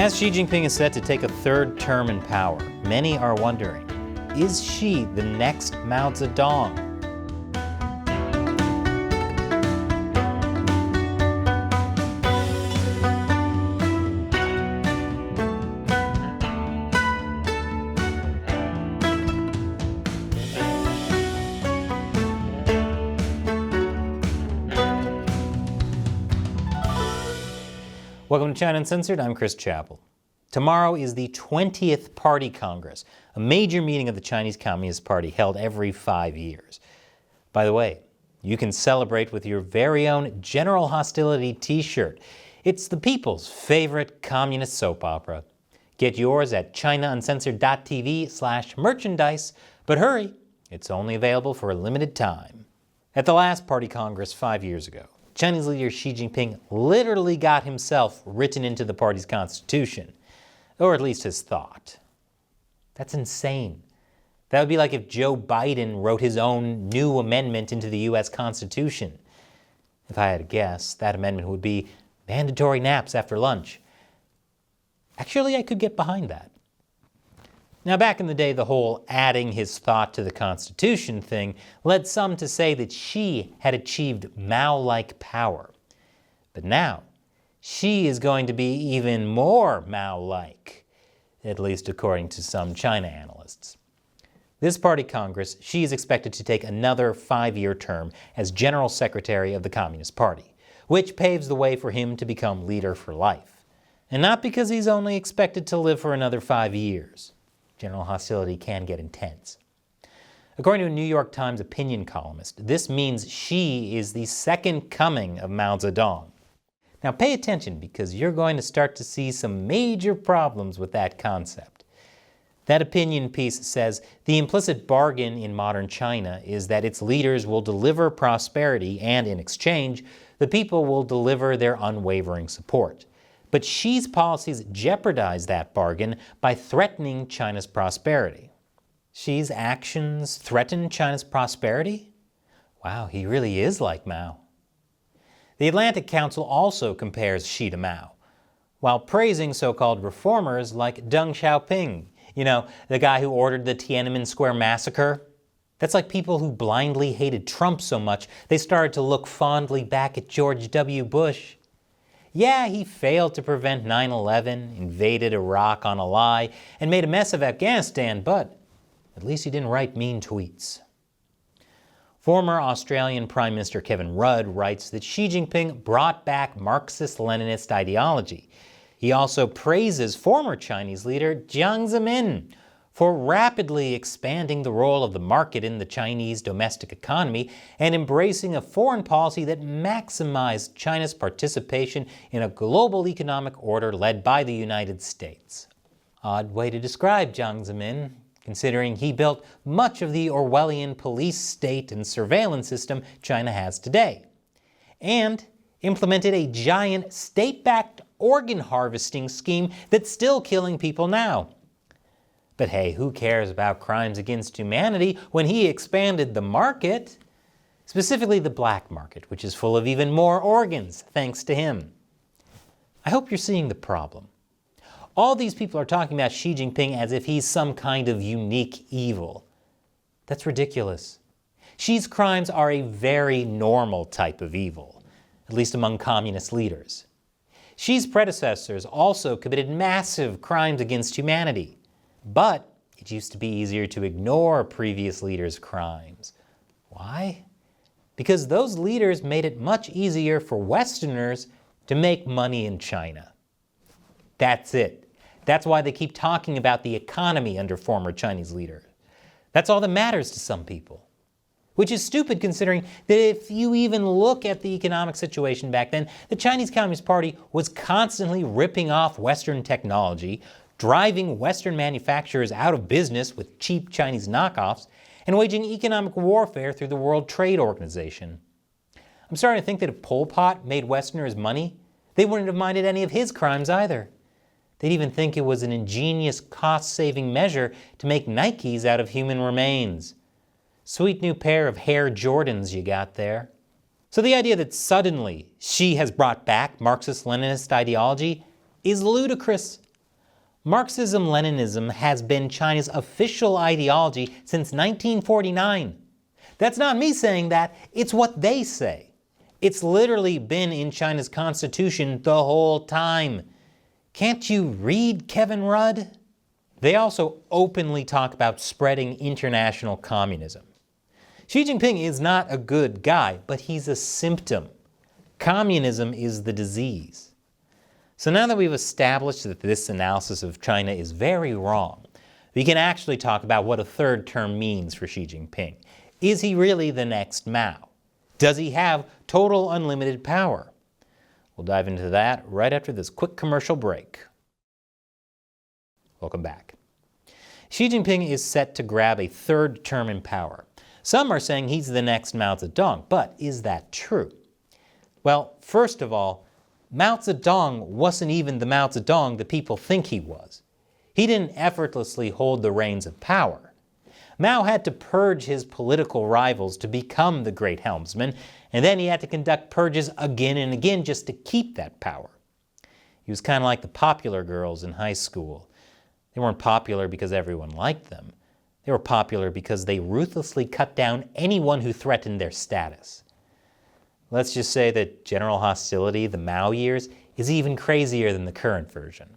As Xi Jinping is set to take a third term in power, many are wondering, is Xi the next Mao Zedong? Welcome to China Uncensored, I'm Chris Chappell. Tomorrow is the 20th Party Congress, a major meeting of the Chinese Communist Party held every 5 years. By the way, you can celebrate with your very own General Hostility t-shirt. It's the people's favorite communist soap opera. Get yours at chinauncensored.tv/merchandise, but hurry, it's only available for a limited time. At the last Party Congress 5 years ago, Chinese leader Xi Jinping literally got himself written into the party's constitution, or at least his thought. That's insane. That would be like if Joe Biden wrote his own new amendment into the U.S. Constitution. If I had to guess, that amendment would be mandatory naps after lunch. Actually, I could get behind that. Now, back in the day, the whole adding his thought to the Constitution thing led some to say that Xi had achieved Mao-like power. But now, Xi is going to be even more Mao-like, at least according to some China analysts. This Party Congress, Xi is expected to take another 5-year term as General Secretary of the Communist Party, which paves the way for him to become leader for life. And not because he's only expected to live for another 5 years. General hostility can get intense. According to a New York Times opinion columnist, this means Xi is the second coming of Mao Zedong. Now pay attention, because you're going to start to see some major problems with that concept. That opinion piece says the implicit bargain in modern China is that its leaders will deliver prosperity and, in exchange, the people will deliver their unwavering support. But Xi's policies jeopardize that bargain by threatening China's prosperity. Xi's actions threaten China's prosperity? Wow, he really is like Mao. The Atlantic Council also compares Xi to Mao, while praising so-called reformers like Deng Xiaoping, the guy who ordered the Tiananmen Square massacre. That's like people who blindly hated Trump so much they started to look fondly back at George W. Bush. Yeah, he failed to prevent 9/11, invaded Iraq on a lie, and made a mess of Afghanistan, but at least he didn't write mean tweets. Former Australian Prime Minister Kevin Rudd writes that Xi Jinping brought back Marxist-Leninist ideology. He also praises former Chinese leader Jiang Zemin for rapidly expanding the role of the market in the Chinese domestic economy and embracing a foreign policy that maximized China's participation in a global economic order led by the United States. Odd way to describe Jiang Zemin, considering he built much of the Orwellian police state and surveillance system China has today, and implemented a giant state-backed organ harvesting scheme that's still killing people now. But hey, who cares about crimes against humanity when he expanded the market? Specifically the black market, which is full of even more organs, thanks to him. I hope you're seeing the problem. All these people are talking about Xi Jinping as if he's some kind of unique evil. That's ridiculous. Xi's crimes are a very normal type of evil, at least among communist leaders. Xi's predecessors also committed massive crimes against humanity. But it used to be easier to ignore previous leaders' crimes. Why? Because those leaders made it much easier for Westerners to make money in China. That's it. That's why they keep talking about the economy under former Chinese leaders. That's all that matters to some people. Which is stupid, considering that if you even look at the economic situation back then, the Chinese Communist Party was constantly ripping off Western technology, driving Western manufacturers out of business with cheap Chinese knockoffs, and waging economic warfare through the World Trade Organization. I'm starting to think that if Pol Pot made Westerners money, they wouldn't have minded any of his crimes either. They'd even think it was an ingenious cost-saving measure to make Nikes out of human remains. Sweet new pair of Hair Jordans you got there. So the idea that suddenly Xi has brought back Marxist-Leninist ideology is ludicrous. Marxism-leninism has been China's official ideology since 1949. That's not me saying that, it's what they say. It's literally been in China's constitution the whole time. Can't you read, Kevin Rudd? They also openly talk about spreading international communism. Xi Jinping is not a good guy, but he's a symptom. Communism is the disease. So now that we've established that this analysis of China is very wrong, we can actually talk about what a third term means for Xi Jinping. Is he really the next Mao? Does he have total unlimited power? We'll dive into that right after this quick commercial break. Welcome back. Xi Jinping is set to grab a third term in power. Some are saying he's the next Mao Zedong, but is that true? Well, first of all, Mao Zedong wasn't even the Mao Zedong that people think he was. He didn't effortlessly hold the reins of power. Mao had to purge his political rivals to become the great helmsman, and then he had to conduct purges again and again just to keep that power. He was kind of like the popular girls in high school. They weren't popular because everyone liked them. They were popular because they ruthlessly cut down anyone who threatened their status. Let's just say that general hostility, the Mao years, is even crazier than the current version.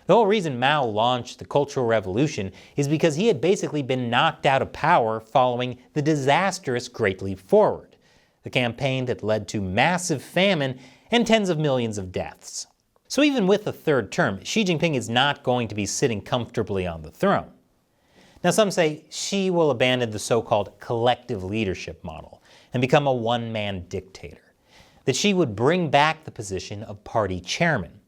The whole reason Mao launched the Cultural Revolution is because he had basically been knocked out of power following the disastrous Great Leap Forward, the campaign that led to massive famine and tens of millions of deaths. So even with a third term, Xi Jinping is not going to be sitting comfortably on the throne. Now some say Xi will abandon the so-called collective leadership model and become a one-man dictator, that Xi would bring back the position of party chairman.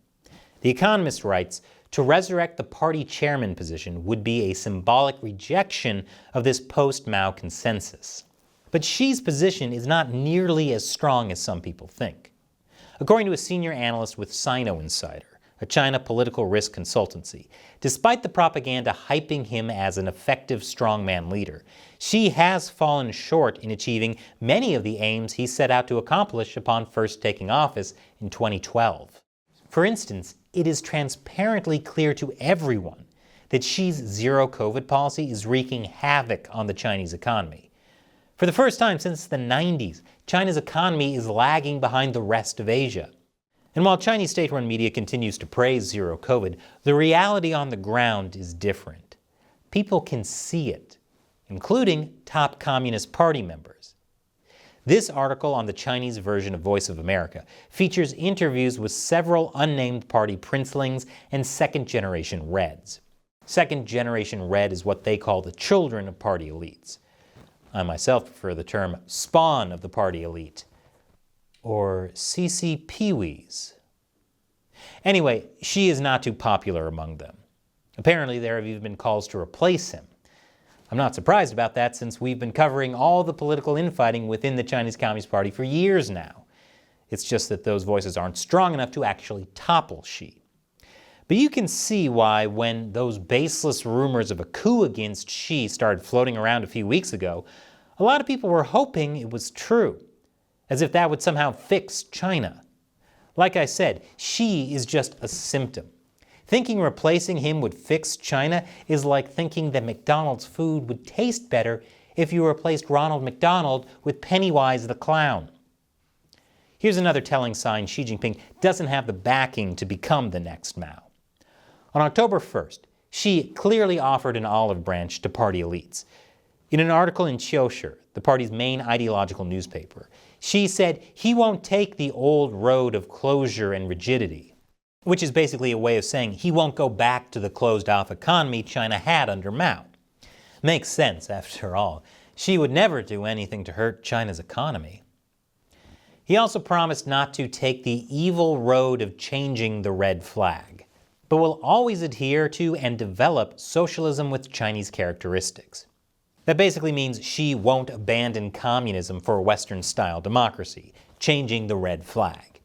The Economist writes, to resurrect the party chairman position would be a symbolic rejection of this post-Mao consensus. But Xi's position is not nearly as strong as some people think. According to a senior analyst with China Uncensored, a China political risk consultancy, despite the propaganda hyping him as an effective strongman leader, Xi has fallen short in achieving many of the aims he set out to accomplish upon first taking office in 2012. For instance, it is transparently clear to everyone that Xi's zero COVID policy is wreaking havoc on the Chinese economy. For the first time since the 90s, China's economy is lagging behind the rest of Asia. And while Chinese state-run media continues to praise zero COVID, the reality on the ground is different. People can see it, including top Communist Party members. This article on the Chinese version of Voice of America features interviews with several unnamed party princelings and second-generation Reds. Second-generation Red is what they call the children of party elites. I myself prefer the term spawn of the party elite, or CCPWs. Anyway, Xi is not too popular among them. Apparently there have even been calls to replace him. I'm not surprised about that since we've been covering all the political infighting within the Chinese Communist Party for years now. It's just that those voices aren't strong enough to actually topple Xi. But you can see why when those baseless rumors of a coup against Xi started floating around a few weeks ago, a lot of people were hoping it was true, as if that would somehow fix China. Like I said, Xi is just a symptom. Thinking replacing him would fix China is like thinking that McDonald's food would taste better if you replaced Ronald McDonald with Pennywise the Clown. Here's another telling sign Xi Jinping doesn't have the backing to become the next Mao. On October 1st, Xi clearly offered an olive branch to party elites. In an article in Qiushi, the party's main ideological newspaper, Xi said he won't take the old road of closure and rigidity, which is basically a way of saying he won't go back to the closed-off economy China had under Mao. Makes sense, after all. Xi would never do anything to hurt China's economy. He also promised not to take the evil road of changing the red flag, but will always adhere to and develop socialism with Chinese characteristics. That basically means Xi won't abandon communism for a Western-style democracy, changing the red flag.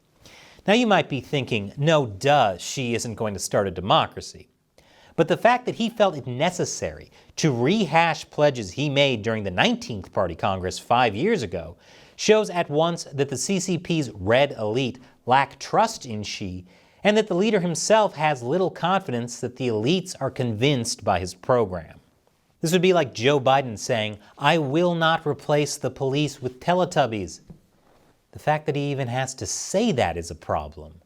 Now you might be thinking, no duh, Xi isn't going to start a democracy. But the fact that he felt it necessary to rehash pledges he made during the 19th Party Congress 5 years ago shows at once that the CCP's red elite lack trust in Xi and that the leader himself has little confidence that the elites are convinced by his program. This would be like Joe Biden saying, "I will not replace the police with Teletubbies." The fact that he even has to say that is a problem.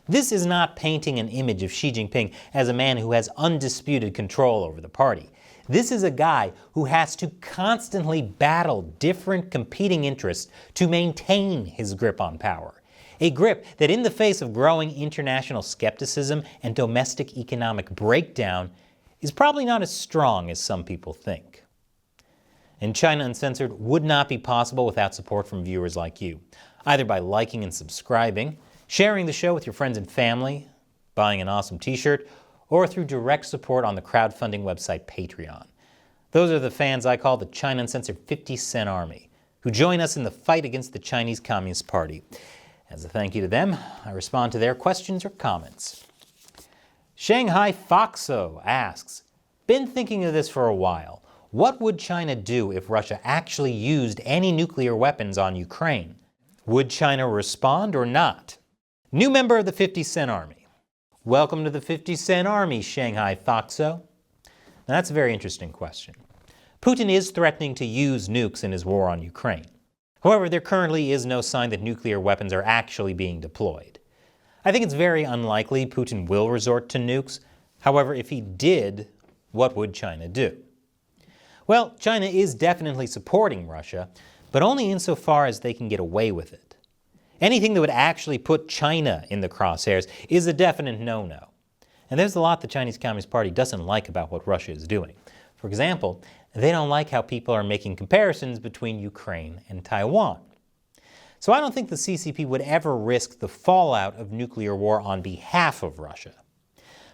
This is not painting an image of Xi Jinping as a man who has undisputed control over the party. This is a guy who has to constantly battle different competing interests to maintain his grip on power. A grip that, in the face of growing international skepticism and domestic economic breakdown, is probably not as strong as some people think. And China Uncensored would not be possible without support from viewers like you, either by liking and subscribing, sharing the show with your friends and family, buying an awesome t-shirt, or through direct support on the crowdfunding website Patreon. Those are the fans I call the China Uncensored 50-cent army, who join us in the fight against the Chinese Communist Party. As a thank you to them, I respond to their questions or comments. Shanghai Foxo asks, "Been thinking of this for a while. What would China do if Russia actually used any nuclear weapons on Ukraine? Would China respond or not?" New member of the 50-cent army. Welcome to the 50-cent army, Shanghai Foxo. Now that's a very interesting question. Putin is threatening to use nukes in his war on Ukraine. However, there currently is no sign that nuclear weapons are actually being deployed. I think it's very unlikely Putin will resort to nukes. However, if he did, what would China do? Well, China is definitely supporting Russia, but only insofar as they can get away with it. Anything that would actually put China in the crosshairs is a definite no-no. And there's a lot the Chinese Communist Party doesn't like about what Russia is doing. For example, they don't like how people are making comparisons between Ukraine and Taiwan. So I don't think the CCP would ever risk the fallout of nuclear war on behalf of Russia.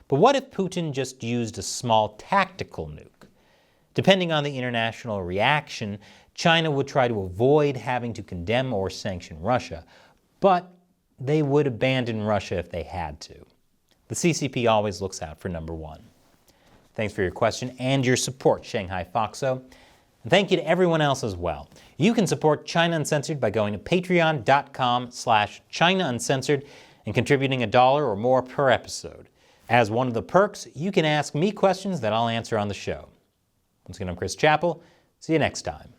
But what if Putin just used a small tactical nuke? Depending on the international reaction, China would try to avoid having to condemn or sanction Russia, but they would abandon Russia if they had to. The CCP always looks out for number one. Thanks for your question and your support, Shanghai Foxo. And thank you to everyone else as well. You can support China Uncensored by going to patreon.com/China Uncensored and contributing $1 or more per episode. As one of the perks, you can ask me questions that I'll answer on the show. Once again, I'm Chris Chappell. See you next time.